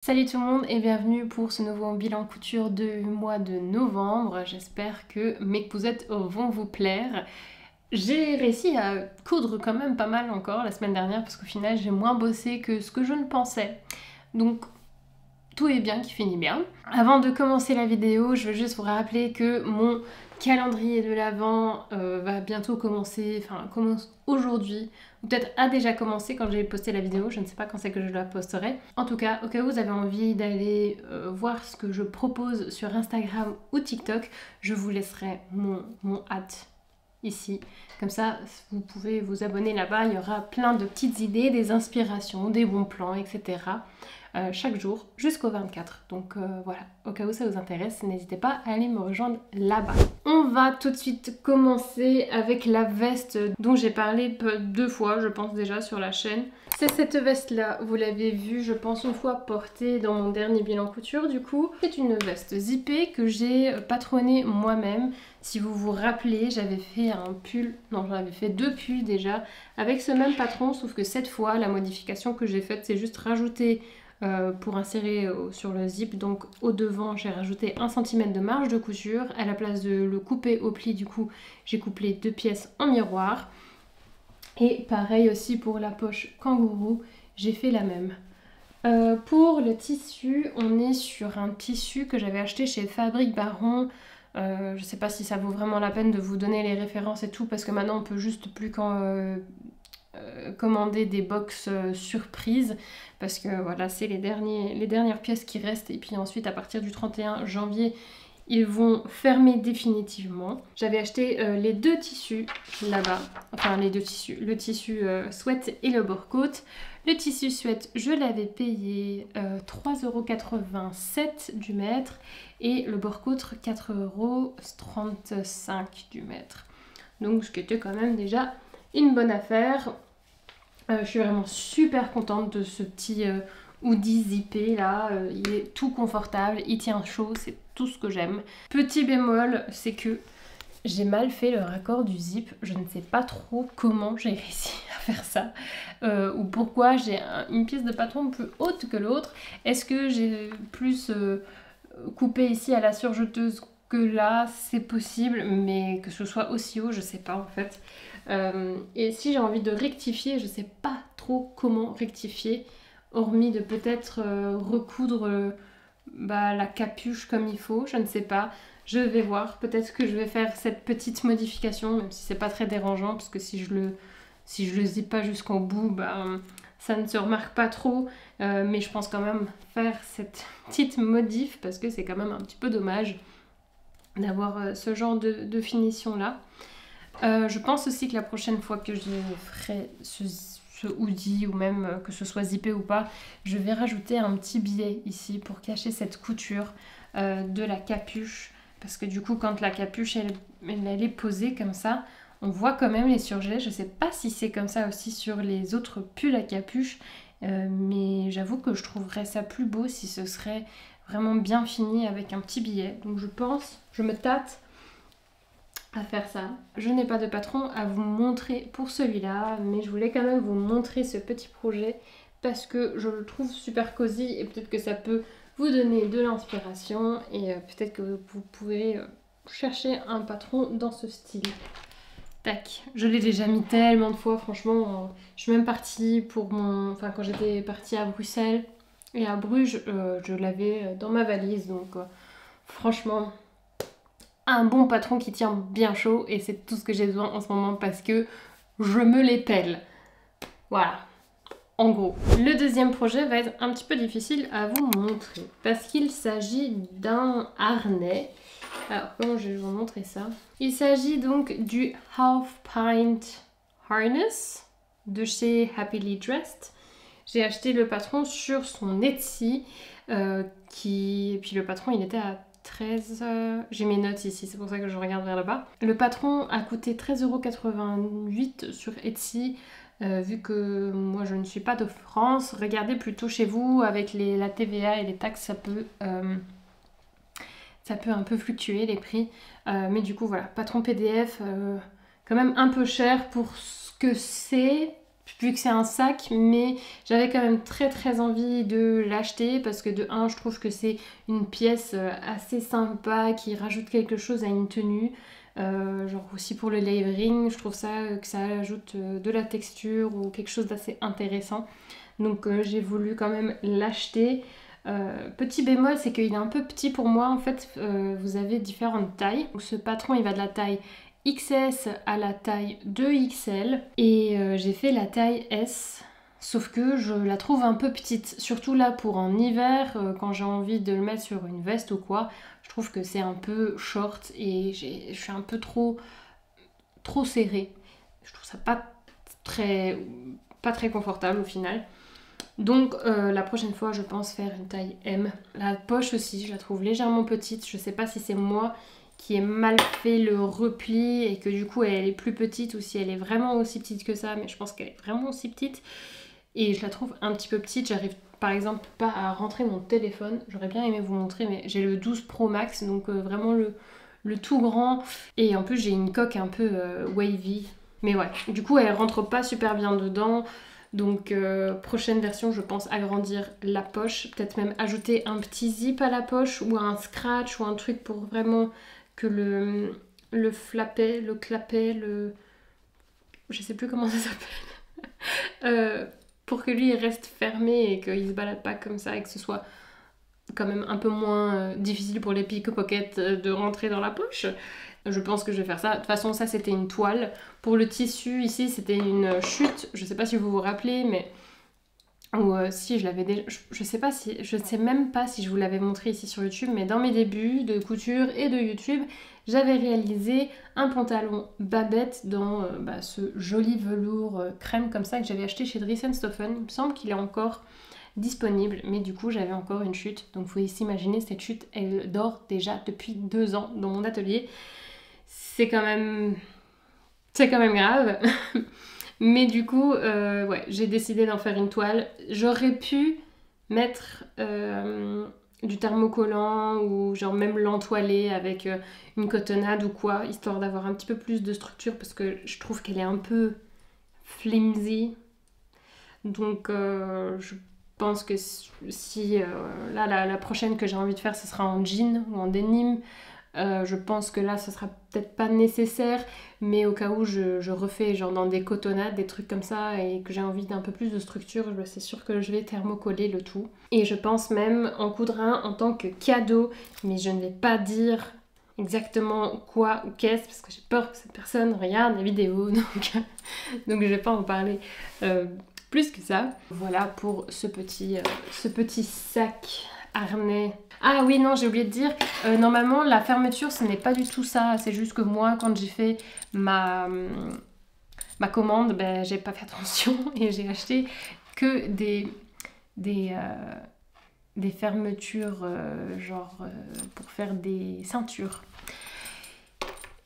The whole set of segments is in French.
Salut tout le monde et bienvenue pour ce nouveau bilan couture du mois de novembre. J'espère que mes cousettes vont vous plaire. J'ai réussi à coudre quand même pas mal encore la semaine dernière parce qu'au final j'ai moins bossé que ce que je ne pensais. Donc tout est bien qui finit bien. Avant de commencer la vidéo, je veux juste vous rappeler que mon calendrier de l'Avent va bientôt commencer, enfin commence aujourd'hui, ou peut-être a déjà commencé quand j'ai posté la vidéo, je ne sais pas quand c'est que je la posterai. En tout cas, au cas où vous avez envie d'aller voir ce que je propose sur Instagram ou TikTok, je vous laisserai mon hâte ici. Comme ça, vous pouvez vous abonner là-bas, il y aura plein de petites idées, des inspirations, des bons plans, etc. Chaque jour jusqu'au 24. Donc voilà, au cas où ça vous intéresse, n'hésitez pas à aller me rejoindre là-bas. On va tout de suite commencer avec la veste dont j'ai parlé deux fois, je pense déjà sur la chaîne. C'est cette veste-là, vous l'avez vue, je pense, une fois portée dans mon dernier bilan couture. Du coup, c'est une veste zippée que j'ai patronnée moi-même. Si vous vous rappelez, j'avais fait un pull, non, j'en avais fait deux pulls déjà, avec ce même patron, sauf que cette fois, la modification que j'ai faite, c'est juste rajouter pour insérer sur le zip, donc au devant j'ai rajouté 1 cm de marge de couture. À la place de le couper au pli, du coup j'ai couplé deux pièces en miroir. Et pareil aussi pour la poche kangourou, j'ai fait la même. Pour le tissu, on est sur un tissu que j'avais acheté chez Fabrique Baron. Je sais pas si ça vaut vraiment la peine de vous donner les références et tout, parce que maintenant on peut juste plus commander des box surprises, parce que voilà, c'est les dernières pièces qui restent, et puis ensuite à partir du 31 janvier ils vont fermer définitivement. J'avais acheté les deux tissus là-bas, enfin les deux tissus, le tissu sweat et le bore-coat. Le tissu sweat, je l'avais payé 3,87 € du mètre, et le bore-coat 4,35 € du mètre. Donc ce qui était quand même déjà une bonne affaire. Je suis vraiment super contente de ce petit hoodie zippé là. Il est tout confortable, il tient chaud, c'est tout ce que j'aime. Petit bémol, c'est que j'ai mal fait le raccord du zip. Je ne sais pas trop comment j'ai réussi à faire ça. Ou pourquoi j'ai une pièce de patron plus haute que l'autre. Est-ce que j'ai plus coupé ici à la surjeteuse que là? C'est possible, mais que ce soit aussi haut, je sais pas en fait. Et si j'ai envie de rectifier, je sais pas trop comment rectifier, hormis de peut-être recoudre la capuche comme il faut, je ne sais pas. Je vais voir, peut-être que je vais faire cette petite modification, même si c'est pas très dérangeant, parce que si je le zippe pas jusqu'au bout, ça ne se remarque pas trop. Mais je pense quand même faire cette petite modif, parce que c'est quand même un petit peu dommage d'avoir ce genre de finition là. Je pense aussi que la prochaine fois que je ferai ce hoodie, ou même que ce soit zippé ou pas, je vais rajouter un petit billet ici pour cacher cette couture de la capuche, parce que du coup quand la capuche elle est posée comme ça, on voit quand même les surjets. Je sais pas si c'est comme ça aussi sur les autres pulls à capuche, mais j'avoue que je trouverais ça plus beau si ce serait vraiment bien fini avec un petit billet. Donc je pense, je me tâte à faire ça. Je n'ai pas de patron à vous montrer pour celui-là, mais je voulais quand même vous montrer ce petit projet parce que je le trouve super cosy, et peut-être que ça peut vous donner de l'inspiration, et peut-être que vous pouvez chercher un patron dans ce style. Tac, je l'ai déjà mis tellement de fois, franchement. Je suis même partie pour mon... Enfin, quand j'étais partie à Bruxelles et à Bruges, je l'avais dans ma valise, donc franchement, un bon patron qui tient bien chaud, et c'est tout ce que j'ai besoin en ce moment parce que je me les pèle. Voilà, en gros. Le deuxième projet va être un petit peu difficile à vous montrer parce qu'il s'agit d'un harnais. Alors comment je vais vous montrer ça? Il s'agit donc du Half Pint Harness de chez Happily Dressed. J'ai acheté le patron sur son Etsy et puis le patron il était à 13... J'ai mes notes ici, c'est pour ça que je regarde vers là-bas. Le patron a coûté 13,88 € sur Etsy. Vu que moi je ne suis pas de France, regardez plutôt chez vous avec la TVA et les taxes, ça peut un peu fluctuer les prix. Mais du coup voilà, patron PDF, quand même un peu cher pour ce que c'est. vu que c'est un sac, mais j'avais quand même très envie de l'acheter parce que de un, je trouve que c'est une pièce assez sympa qui rajoute quelque chose à une tenue. Genre aussi pour le layering, je trouve que ça ajoute de la texture ou quelque chose d'assez intéressant. Donc j'ai voulu quand même l'acheter. Petit bémol, c'est qu'il est un peu petit pour moi. En fait, vous avez différentes tailles. Donc, ce patron, il va de la taille XS à la taille 2XL. Et j'ai fait la taille S. Sauf que je la trouve un peu petite. Surtout là pour en hiver, quand j'ai envie de le mettre sur une veste ou quoi. Je trouve que c'est un peu short et je suis un peu trop serrée. Je trouve ça pas très confortable au final. Donc la prochaine fois je pense faire une taille M. La poche aussi je la trouve légèrement petite. Je sais pas si c'est moi qui ai mal fait le repli et que du coup elle est plus petite ou si elle est vraiment aussi petite que ça. Mais je pense qu'elle est vraiment aussi petite. Et je la trouve un petit peu petite. J'arrive par exemple pas à rentrer mon téléphone. J'aurais bien aimé vous montrer mais j'ai le 12 Pro Max. Donc vraiment le tout grand. Et en plus j'ai une coque un peu wavy. Mais ouais, du coup elle rentre pas super bien dedans. Donc prochaine version, je pense agrandir la poche, peut-être même ajouter un petit zip à la poche ou un scratch ou un truc pour vraiment que le flappet, le clapet, je sais plus comment ça s'appelle, pour que lui il reste fermé et qu'il se balade pas comme ça et que ce soit quand même un peu moins difficile pour les pickpockets de rentrer dans la poche. Je pense que je vais faire ça. De toute façon, ça c'était une toile. Pour le tissu, ici c'était une chute. Je sais pas si vous vous rappelez, mais. Ou si je l'avais déjà. Je sais même pas si je vous l'avais montré ici sur YouTube, mais dans mes débuts de couture et de YouTube, j'avais réalisé un pantalon Babette dans ce joli velours crème comme ça que j'avais acheté chez Dries & Stoffen. Il me semble qu'il est encore disponible, mais du coup j'avais encore une chute. Donc vous pouvez s'imaginer, cette chute, elle dort déjà depuis 2 ans dans mon atelier. C'est quand même grave. Mais du coup, ouais, j'ai décidé d'en faire une toile. J'aurais pu mettre du thermocollant ou genre même l'entoiler avec une cotonnade ou quoi, histoire d'avoir un petit peu plus de structure parce que je trouve qu'elle est un peu flimsy. Donc je pense que si là la prochaine que j'ai envie de faire, ce sera en jean ou en denim. Je pense que là ce sera peut-être pas nécessaire, mais au cas où je refais genre dans des cotonnades, des trucs comme ça et que j'ai envie d'un peu plus de structure, c'est sûr que je vais thermocoller le tout. Et je pense même en coudre un en tant que cadeau, mais je ne vais pas dire exactement quoi ou qu'est-ce parce que j'ai peur que cette personne regarde les vidéos, donc je vais pas en parler plus que ça. Voilà pour ce petit sac harnais. Ah oui, non, j'ai oublié de dire, normalement la fermeture ce n'est pas du tout ça, c'est juste que moi quand j'ai fait ma commande, ben, j'ai pas fait attention et j'ai acheté que des fermetures pour faire des ceintures.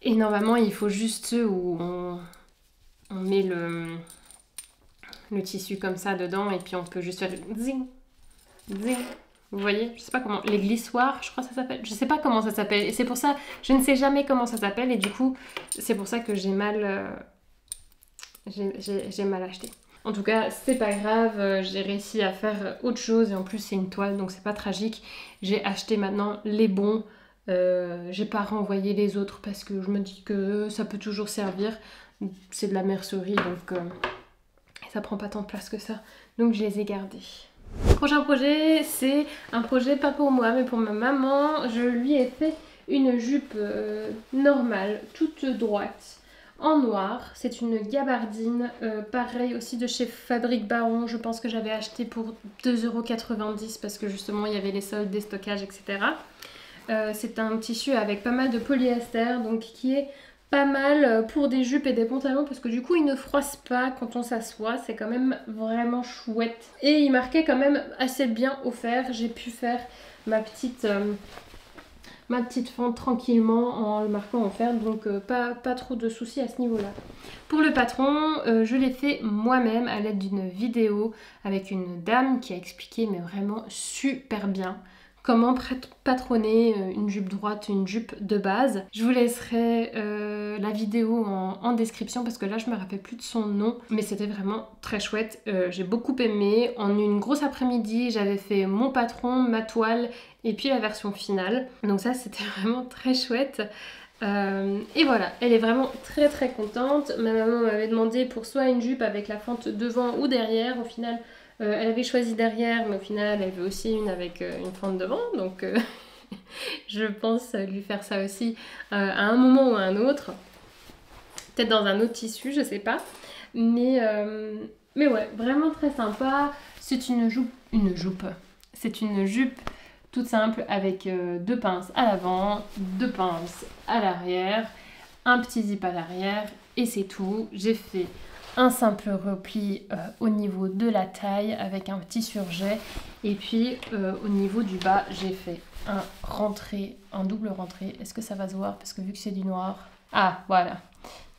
Et normalement il faut juste ceux où on met le tissu comme ça dedans et puis on peut juste faire zing, zing. Vous voyez, je sais pas comment, les glissoires, je crois que ça s'appelle. Je sais pas comment ça s'appelle. Et c'est pour ça, je ne sais jamais comment ça s'appelle. Et du coup, c'est pour ça que j'ai mal acheté. En tout cas, c'est pas grave. J'ai réussi à faire autre chose. Et en plus, c'est une toile, donc c'est pas tragique. J'ai acheté maintenant les bons. J'ai pas renvoyé les autres parce que je me dis que ça peut toujours servir. C'est de la mercerie, donc ça prend pas tant de place que ça. Donc je les ai gardés. Prochain projet, c'est un projet pas pour moi mais pour ma maman. Je lui ai fait une jupe normale, toute droite, en noir. C'est une gabardine, pareil aussi de chez Fabrique Baron. Je pense que j'avais acheté pour 2,90 € parce que justement il y avait les soldes, des stockages, etc. C'est un tissu avec pas mal de polyester, donc qui est pas mal pour des jupes et des pantalons parce que du coup il ne froisse pas quand on s'assoit, c'est quand même vraiment chouette. Et il marquait quand même assez bien au fer, j'ai pu faire ma petite fente tranquillement en le marquant en fer, donc pas trop de soucis à ce niveau-là. Pour le patron, je l'ai fait moi-même à l'aide d'une vidéo avec une dame qui a expliqué mais vraiment super bien comment patronner une jupe droite, une jupe de base. Je vous laisserai la vidéo en description parce que là je me rappelle plus de son nom, mais c'était vraiment très chouette. J'ai beaucoup aimé. En une grosse après-midi, j'avais fait mon patron, ma toile et puis la version finale. Donc ça c'était vraiment très chouette. Et voilà, elle est vraiment très très contente. Ma maman m'avait demandé pour soit une jupe avec la fente devant ou derrière. Au final, elle avait choisi derrière, mais au final, elle veut aussi une avec une fente devant. Donc je pense lui faire ça aussi à un moment ou à un autre. Peut-être dans un autre tissu, je sais pas. Mais ouais, vraiment très sympa. C'est une jupe. C'est une jupe toute simple avec deux pinces à l'avant, deux pinces à l'arrière, un petit zip à l'arrière et c'est tout. J'ai fait un simple repli au niveau de la taille avec un petit surjet et puis au niveau du bas j'ai fait un double rentré. Est-ce que ça va se voir parce que vu que c'est du noir, ah voilà.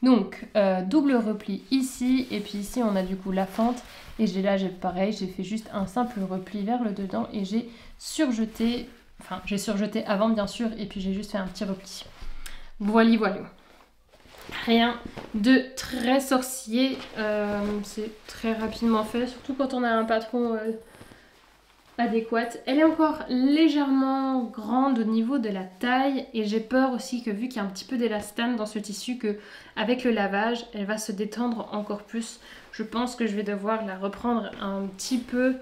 Donc double repli ici et puis ici on a du coup la fente et j'ai pareil, j'ai fait juste un simple repli vers le dedans et j'ai surjeté, enfin j'ai surjeté avant bien sûr et puis j'ai juste fait un petit repli. Voilà. Rien de très sorcier, c'est très rapidement fait, surtout quand on a un patron adéquate. Elle est encore légèrement grande au niveau de la taille et j'ai peur aussi que vu qu'il y a un petit peu d'élastane dans ce tissu, que avec le lavage elle va se détendre encore plus. Je pense que je vais devoir la reprendre un petit peu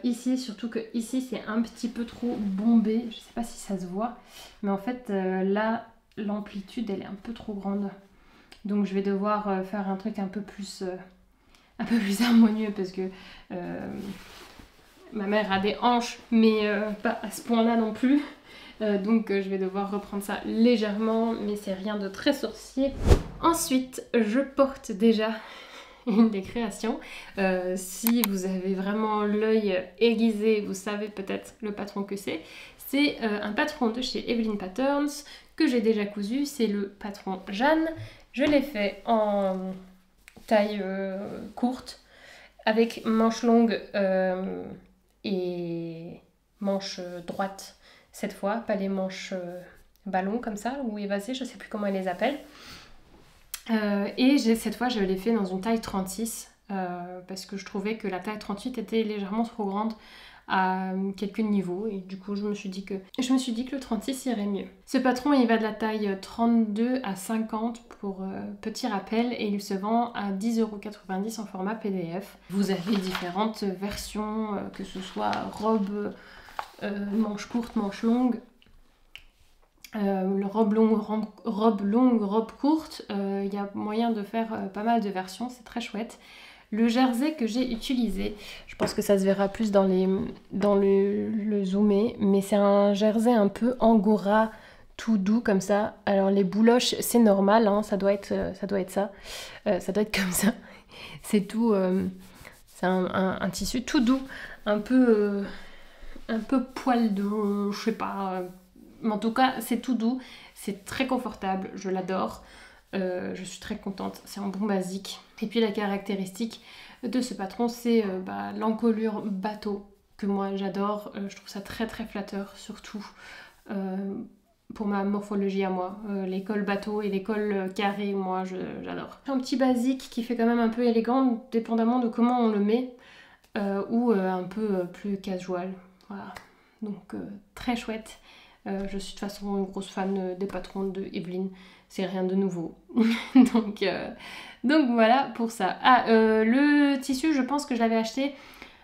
ici, surtout que ici c'est un petit peu trop bombé. Je sais pas si ça se voit, mais en fait là l'amplitude elle est un peu trop grande. Donc je vais devoir faire un truc un peu plus harmonieux parce que ma mère a des hanches, mais pas à ce point-là non plus. Donc je vais devoir reprendre ça légèrement, mais c'est rien de très sorcier. Ensuite, je porte déjà une des créations. Si vous avez vraiment l'œil aiguisé, vous savez peut-être le patron que c'est. C'est un patron de chez Evelyn Patterns que j'ai déjà cousu. C'est le patron Jeanne. Je l'ai fait en taille courte avec manches longues et manches droites cette fois, pas les manches ballon comme ça ou évasées, je sais plus comment elle les appelle. Et cette fois je l'ai fait dans une taille 36 parce que je trouvais que la taille 38 était légèrement trop grande à quelques niveaux et du coup je me suis dit que le 36 irait mieux. Ce patron il va de la taille 32 à 50 pour petit rappel et il se vend à 10,90€ en format PDF. Vous avez différentes versions, que ce soit robe, manche courte, manche longue, robe longue, robe courte, il y a moyen de faire pas mal de versions, c'est très chouette. Le jersey que j'ai utilisé, je pense que ça se verra plus dans le zoomé, mais c'est un jersey un peu angora, tout doux comme ça. Alors les bouloches, c'est normal, hein, ça doit être ça. Ça doit être comme ça. C'est tout, c'est un tissu tout doux, un peu poil de, je sais pas. Mais en tout cas, c'est tout doux, c'est très confortable, je l'adore. Je suis très contente, c'est en bon basique. Et puis la caractéristique de ce patron, c'est l'encolure bateau que moi j'adore. Je trouve ça très très flatteur, surtout pour ma morphologie à moi. Les cols bateau et les cols carrés, moi j'adore. Un petit basique qui fait quand même un peu élégant, dépendamment de comment on le met, ou un peu plus casual. Voilà, donc très chouette. Je suis de toute façon une grosse fan des patrons de Evelyn, c'est rien de nouveau. donc voilà pour ça. Le tissu, je pense que je l'avais acheté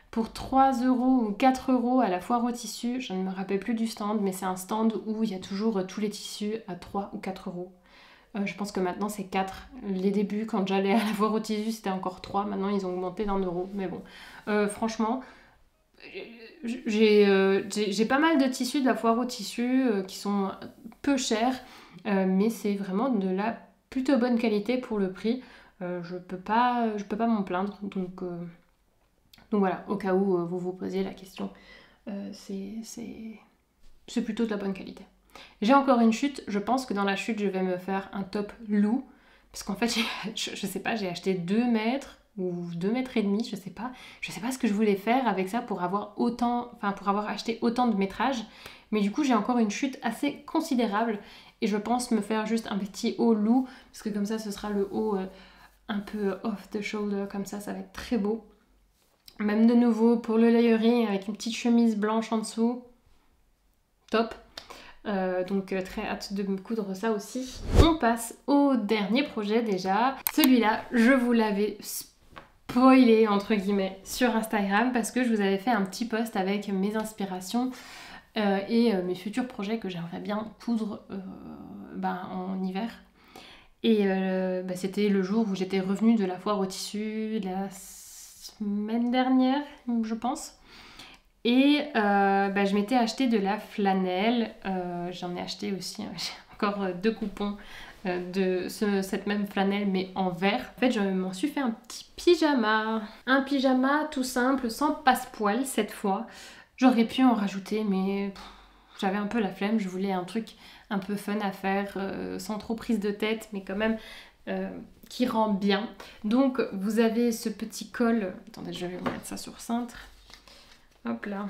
pour 3€ ou 4€ à la foire au tissu. Je ne me rappelle plus du stand, mais c'est un stand où il y a toujours tous les tissus à 3 ou 4€. Je pense que maintenant c'est 4. Les débuts, quand j'allais à la foire au tissu, c'était encore 3. Maintenant ils ont augmenté d'1€. Mais bon, franchement... J'ai pas mal de tissus de la foire au tissu qui sont peu chers, mais c'est vraiment de la plutôt bonne qualité pour le prix. Je peux pas m'en plaindre, donc voilà, au cas où vous vous posiez la question, c'est plutôt de la bonne qualité. J'ai encore une chute, je pense que dans la chute je vais me faire un top loup, parce qu'en fait je sais pas, j'ai acheté 2 mètres ou 2,5 m, je sais pas. Je sais pas ce que je voulais faire avec ça pour avoir acheté autant de métrage. Mais du coup, j'ai encore une chute assez considérable. Et je pense me faire juste un petit haut loup, parce que comme ça, ce sera le haut un peu off the shoulder, comme ça va être très beau. Même de nouveau, pour le layering, avec une petite chemise blanche en dessous, top. Donc très hâte de me coudre ça aussi. On passe au dernier projet déjà. Celui-là, je vous l'avais spoilé entre guillemets sur Instagram parce que je vous avais fait un petit post avec mes inspirations et mes futurs projets que j'aimerais bien coudre en hiver. Et c'était le jour où j'étais revenue de la foire au tissu la semaine dernière, je pense. Et je m'étais acheté de la flanelle. J'en ai acheté aussi, j'ai encore 2 coupons de cette même flanelle mais en vert. En fait, je m'en suis fait un petit pyjama. Un pyjama tout simple, sans passe-poil cette fois. J'aurais pu en rajouter mais j'avais un peu la flemme. Je voulais un truc un peu fun à faire, sans trop prise de tête, mais quand même qui rend bien. Donc vous avez ce petit col. Attendez, je vais mettre ça sur cintre. Hop là.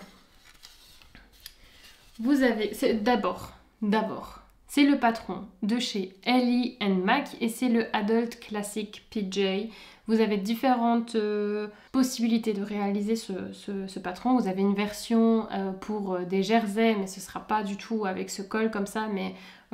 Vous avez... D'abord, c'est le patron de chez Ellie & Mac et c'est le Adult Classic PJ. Vous avez différentes possibilités de réaliser ce patron. Vous avez une version pour des jerseys, mais ce ne sera pas du tout avec ce col comme ça, mais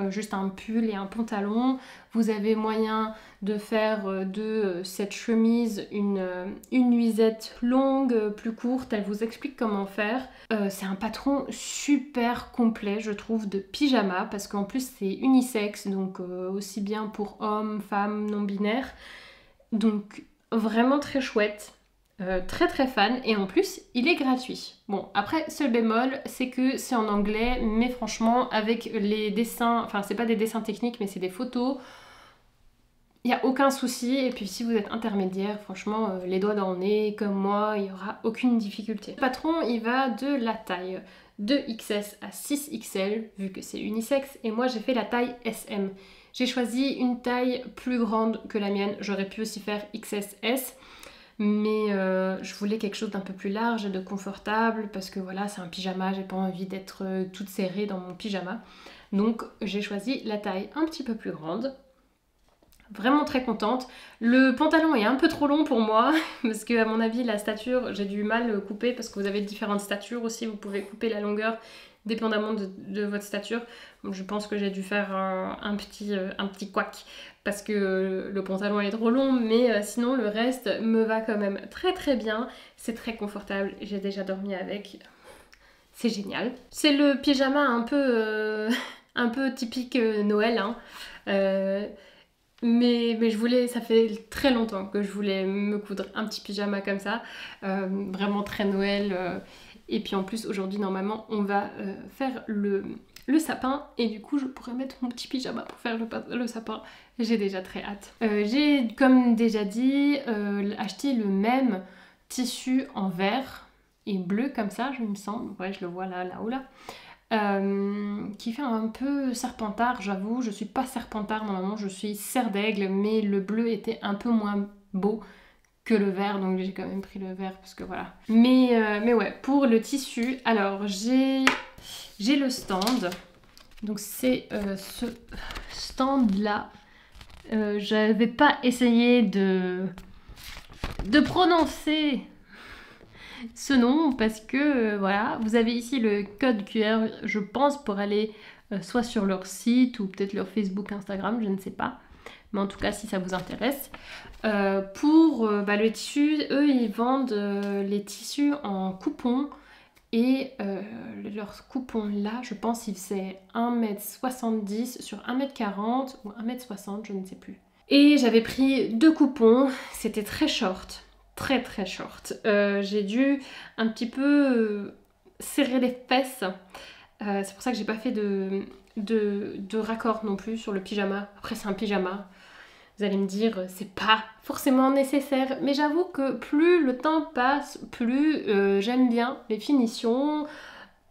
juste un pull et un pantalon. Vous avez moyen de faire de cette chemise une nuisette longue, plus courte. Elle vous explique comment faire. C'est un patron super complet, je trouve, de pyjama, parce qu'en plus c'est unisexe, donc aussi bien pour hommes, femmes, non-binaires. Donc vraiment très chouette, très très fan, et en plus il est gratuit. Bon, après seul bémol, c'est que c'est en anglais, mais franchement avec les dessins, enfin c'est pas des dessins techniques mais c'est des photos, il n'y a aucun souci. Et puis si vous êtes intermédiaire, franchement les doigts dans le nez comme moi, il n'y aura aucune difficulté. Le patron il va de la taille de XS à 6XL vu que c'est unisexe, et moi j'ai fait la taille SM. J'ai choisi une taille plus grande que la mienne, j'aurais pu aussi faire XSS, mais je voulais quelque chose d'un peu plus large et de confortable parce que voilà, c'est un pyjama, j'ai pas envie d'être toute serrée dans mon pyjama. Donc j'ai choisi la taille un petit peu plus grande. Vraiment très contente. Le pantalon est un peu trop long pour moi parce que à mon avis la stature, j'ai du mal couper parce que vous avez différentes statures aussi, vous pouvez couper la longueur dépendamment de votre stature. Je pense que j'ai dû faire un petit couac parce que le pantalon est trop long, mais sinon le reste me va quand même très très bien. C'est très confortable, j'ai déjà dormi avec. C'est génial. C'est le pyjama un peu typique Noël, hein. Mais je voulais, ça fait très longtemps que je voulais me coudre un petit pyjama comme ça, vraiment très Noël. Et puis en plus aujourd'hui normalement on va faire le sapin, et du coup je pourrais mettre mon petit pyjama pour faire le sapin. J'ai déjà très hâte. J'ai comme déjà dit acheté le même tissu en vert et bleu comme ça, je me semble, ouais je le vois là-haut là. Qui fait un peu serpentard, j'avoue. Je suis pas serpentard normalement, je suis serre d'aigle, mais le bleu était un peu moins beau que le vert, donc j'ai quand même pris le vert parce que voilà. Mais ouais, pour le tissu, alors j'ai le stand. Donc c'est ce stand là. J'avais pas essayé de prononcer ce nom parce que voilà, vous avez ici le code QR, je pense, pour aller soit sur leur site ou peut-être leur Facebook, Instagram, je ne sais pas. Mais en tout cas, si ça vous intéresse. Pour le tissu, eux, ils vendent les tissus en coupons. Et leurs coupons là, je pense qu'ils faisaient 1,70 m sur 1,40 m ou 1,60 m, je ne sais plus. Et j'avais pris 2 coupons, c'était très short. Très très short. J'ai dû un petit peu serrer les fesses. C'est pour ça que j'ai pas fait de raccord non plus sur le pyjama. Après c'est un pyjama. Vous allez me dire c'est pas forcément nécessaire. Mais j'avoue que plus le temps passe, plus j'aime bien les finitions.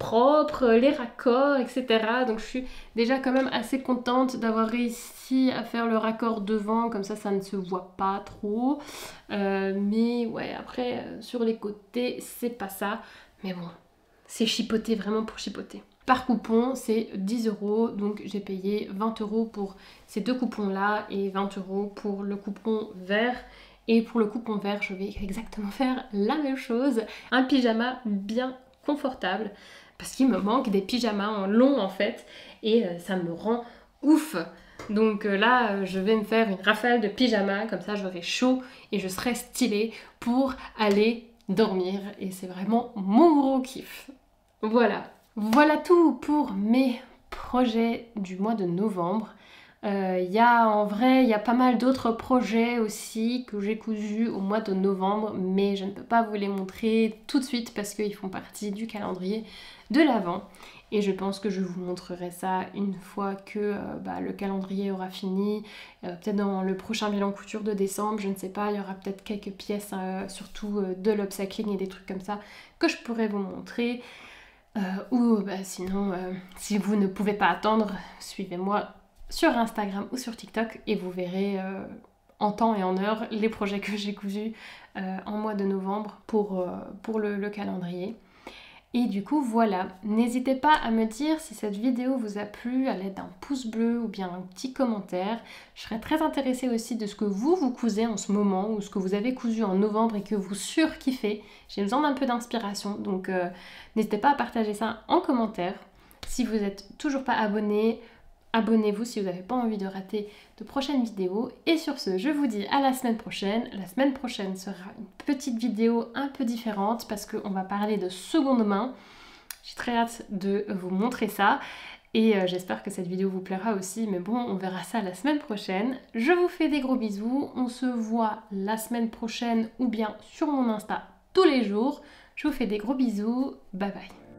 propre, les raccords, etc. Donc je suis déjà quand même assez contente d'avoir réussi à faire le raccord devant, comme ça ne se voit pas trop. Mais ouais, après sur les côtés, c'est pas ça. Mais bon, c'est chipoté vraiment pour chipoter. Par coupon, c'est 10 €, donc j'ai payé 20 € pour ces deux coupons-là et 20 € pour le coupon vert. Et pour le coupon vert, je vais exactement faire la même chose. Un pyjama bien confortable, parce qu'il me manque des pyjamas en long en fait, et ça me rend ouf. Donc là, je vais me faire une rafale de pyjamas, comme ça j'aurai chaud et je serai stylée pour aller dormir. Et c'est vraiment mon gros kiff. Voilà. Voilà tout pour mes projets du mois de novembre. Il y a pas mal d'autres projets aussi que j'ai cousus au mois de novembre, mais je ne peux pas vous les montrer tout de suite parce qu'ils font partie du calendrier de l'Avent. Et je pense que je vous montrerai ça une fois que le calendrier aura fini, peut-être dans le prochain bilan couture de décembre, je ne sais pas, il y aura peut-être quelques pièces, surtout de l'upcycling et des trucs comme ça, que je pourrais vous montrer. Sinon, si vous ne pouvez pas attendre, suivez-moi sur Instagram ou sur TikTok et vous verrez en temps et en heure les projets que j'ai cousus en mois de novembre pour le calendrier. Et du coup voilà, n'hésitez pas à me dire si cette vidéo vous a plu à l'aide d'un pouce bleu ou bien un petit commentaire. Je serais très intéressée aussi de ce que vous cousez en ce moment ou ce que vous avez cousu en novembre et que vous surkiffez. J'ai besoin d'un peu d'inspiration, donc n'hésitez pas à partager ça en commentaire. Si vous n'êtes toujours pas abonné, abonnez-vous si vous n'avez pas envie de rater de prochaines vidéos. Et sur ce, je vous dis à la semaine prochaine. La semaine prochaine sera une petite vidéo un peu différente parce qu'on va parler de seconde main. J'ai très hâte de vous montrer ça. Et j'espère que cette vidéo vous plaira aussi. Mais bon, on verra ça la semaine prochaine. Je vous fais des gros bisous. On se voit la semaine prochaine ou bien sur mon Insta tous les jours. Je vous fais des gros bisous. Bye bye.